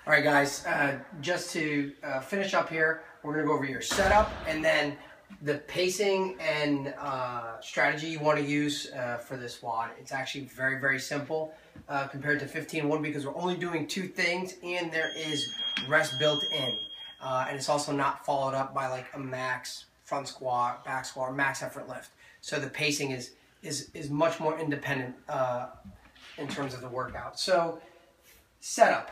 All right, guys, just to finish up here, we're going to go over your setup and then the pacing and strategy you want to use for this WOD. It's actually very, very simple compared to 15-1 because we're only doing two things and there is rest built in. And it's also not followed up by like a max front squat, back squat, or max effort lift. So the pacing is much more independent in terms of the workout. So setup,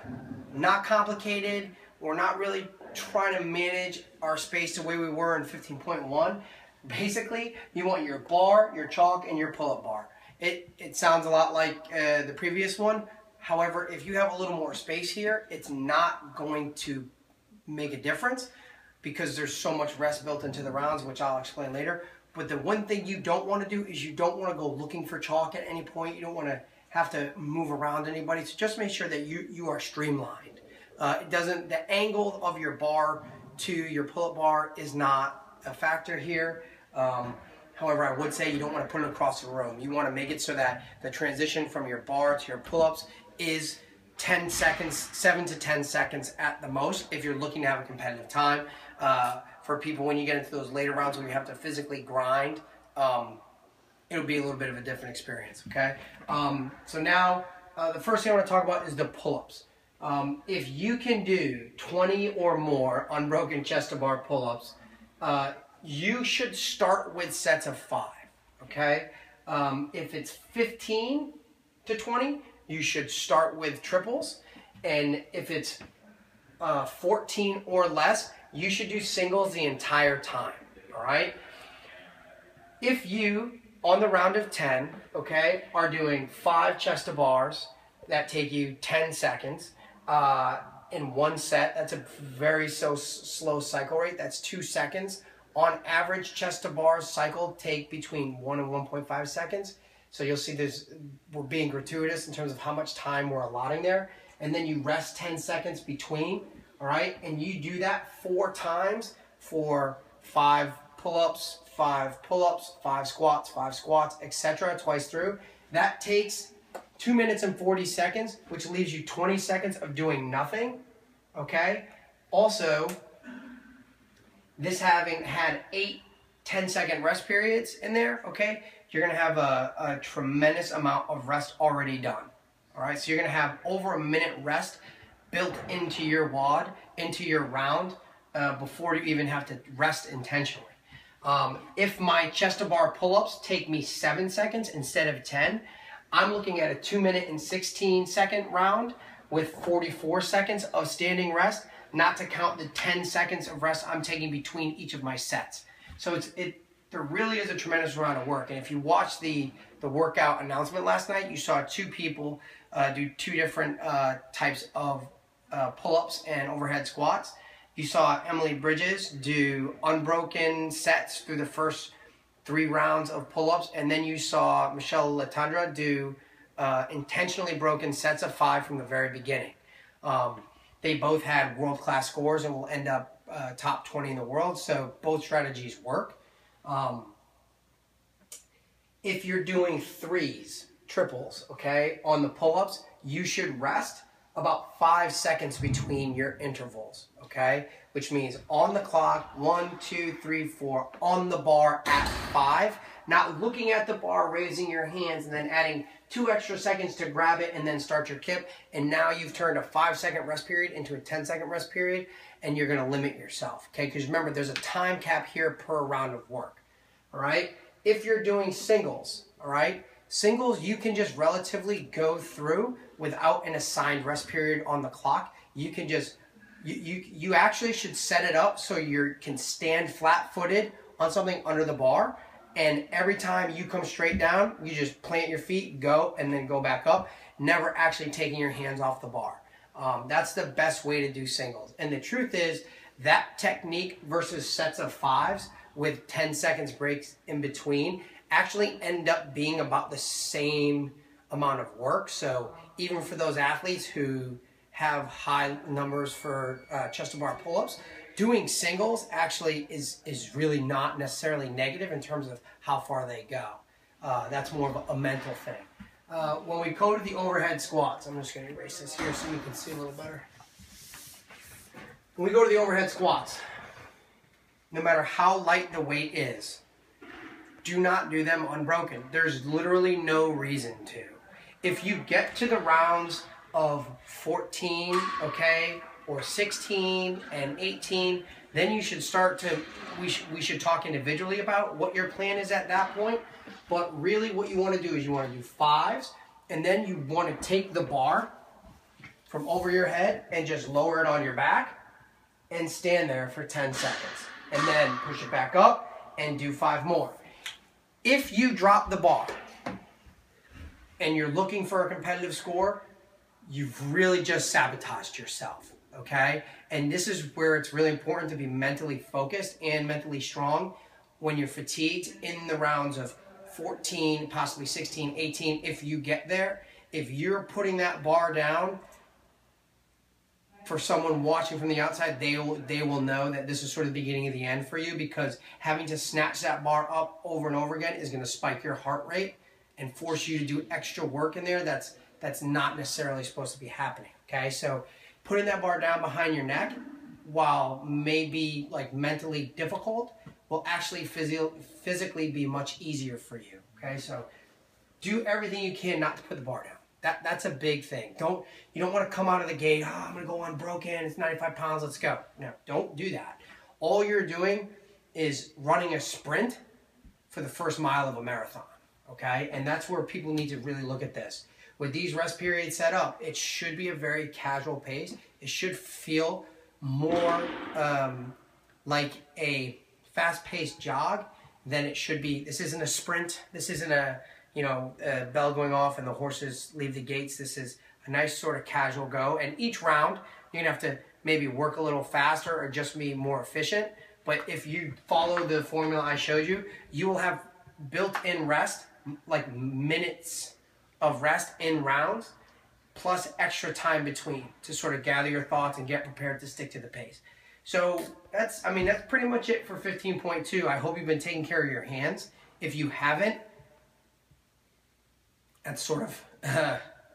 not complicated. We're not really trying to manage our space the way we were in 15.1. Basically, you want your bar, your chalk, and your pull-up bar. It sounds a lot like the previous one. However, if you have a little more space here, it's not going to make a difference because there's so much rest built into the rounds, which I'll explain later. But the one thing you don't want to do is you don't want to go looking for chalk at any point. You don't want to have to move around anybody. So just make sure that you are streamlined. The angle of your bar to your pull-up bar is not a factor here. However, I would say you don't want to put it across the room. You want to make it so that the transition from your bar to your pull-ups is 10 seconds, 7 to 10 seconds at the most if you're looking to have a competitive time. For people, when you get into those later rounds where you have to physically grind, it'll be a little bit of a different experience, okay? So now, the first thing I want to talk about is the pull-ups. If you can do 20 or more unbroken chest-to-bar pull-ups, you should start with sets of 5, okay? If it's 15 to 20, you should start with triples. And if it's 14 or less, you should do singles the entire time, all right? If you, on the round of 10, okay, are doing 5 chest-to-bars that take you 10 seconds in one set, that's a very slow cycle rate. That's 2 seconds. On average, chest-to-bars cycle take between 1 and 1.5 seconds. So you'll see we're being gratuitous in terms of how much time we're allotting there. And then you rest 10 seconds between, all right? And you do that 4 times for 5 pull-ups, 5 pull-ups, 5 squats, etc. twice through. That takes 2 minutes and 40 seconds, which leaves you 20 seconds of doing nothing, okay? Also, this having had 8 10-second rest periods in there, okay, you're going to have a tremendous amount of rest already done, all right? So you're going to have over a minute rest built into your WOD, into your round, before you even have to rest intentionally. If my chest-to-bar pull-ups take me 7 seconds instead of 10, I'm looking at a 2 minute and 16 second round with 44 seconds of standing rest, not to count the 10 seconds of rest I'm taking between each of my sets. So there really is a tremendous amount of work. And if you watched the workout announcement last night, you saw 2 people do 2 different types of pull-ups and overhead squats. You saw Emily Bridges do unbroken sets through the first 3 rounds of pull-ups, and then you saw Michelle Latundra do intentionally broken sets of 5 from the very beginning. They both had world-class scores and will end up top 20 in the world, so both strategies work. If you're doing 3s, triples, okay, on the pull-ups, you should rest about 5 seconds between your intervals, okay? Which means on the clock, 1, 2, 3, 4, on the bar at 5, not looking at the bar, raising your hands, and then adding 2 extra seconds to grab it and then start your kip. And now you've turned a 5-second rest period into a 10-second rest period, and you're gonna limit yourself, okay? Because remember, there's a time cap here per round of work, all right? If you're doing singles, all right? Singles, you can just relatively go through without an assigned rest period on the clock. You can just, you actually should set it up so you can stand flat-footed on something under the bar, and every time you come straight down, you just plant your feet, go, and then go back up, never actually taking your hands off the bar. That's the best way to do singles. And the truth is, that technique versus sets of 5s with 10 seconds breaks in between actually end up being about the same amount of work. So even for those athletes who have high numbers for chest-to-bar pull-ups, doing singles actually is really not necessarily negative in terms of how far they go. That's more of a mental thing. When we go to the overhead squats, I'm just going to erase this here so you can see a little better. When we go to the overhead squats, no matter how light the weight is, do not do them unbroken. There's literally no reason to. If you get to the rounds of 14, okay, or 16 and 18, then you should start to, we should talk individually about what your plan is at that point. But really what you want to do is you want to do 5s, and then you want to take the bar from over your head and just lower it on your back and stand there for 10 seconds. And then push it back up and do 5 more. If you drop the bar and you're looking for a competitive score, you've really just sabotaged yourself, okay? And this is where it's really important to be mentally focused and mentally strong when you're fatigued in the rounds of 14, possibly 16, 18, if you get there. If you're putting that bar down, for someone watching from the outside, they will know that this is sort of the beginning of the end for you, because having to snatch that bar up over and over again is going to spike your heart rate and force you to do extra work in there that's not necessarily supposed to be happening, okay? So putting that bar down behind your neck, while maybe like mentally difficult, will actually physically be much easier for you, okay? So do everything you can not to put the bar down. That's a big thing. You don't want to come out of the gate, oh, I'm going to go unbroken, it's 95 pounds, let's go. No, don't do that. All you're doing is running a sprint for the first mile of a marathon, okay? And that's where people need to really look at this. With these rest periods set up, it should be a very casual pace. It should feel more like a fast-paced jog than it should be. This isn't a sprint. This isn't a bell going off and the horses leave the gates. This is a nice sort of casual go. And each round, you're going to have to maybe work a little faster or just be more efficient. But if you follow the formula I showed you, you will have built-in rest, like minutes of rest in rounds, plus extra time between to sort of gather your thoughts and get prepared to stick to the pace. So that's pretty much it for 15.2. I hope you've been taking care of your hands. If you haven't, that's sort of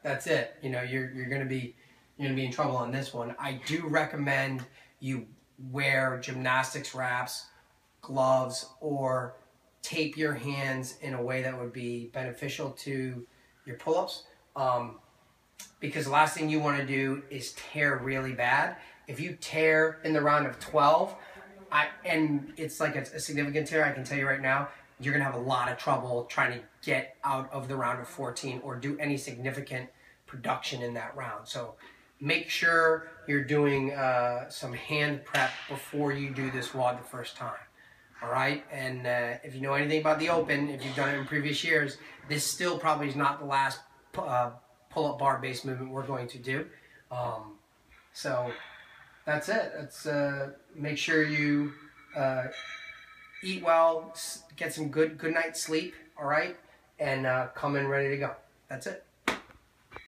that's it. You're gonna be in trouble on this one. I do recommend you wear gymnastics wraps, gloves, or tape your hands in a way that would be beneficial to your pull-ups, because the last thing you want to do is tear really bad. If you tear in the round of 12, and it's like a significant tear, I can tell you right now, you're going to have a lot of trouble trying to get out of the round of 14 or do any significant production in that round. So make sure you're doing some hand prep before you do this WOD the first time. All right? And if you know anything about the Open, if you've done it in previous years, this still probably is not the last pull-up bar-based movement we're going to do. So that's it. Let's make sure you eat well, get some good night's sleep, all right? And come in ready to go. That's it.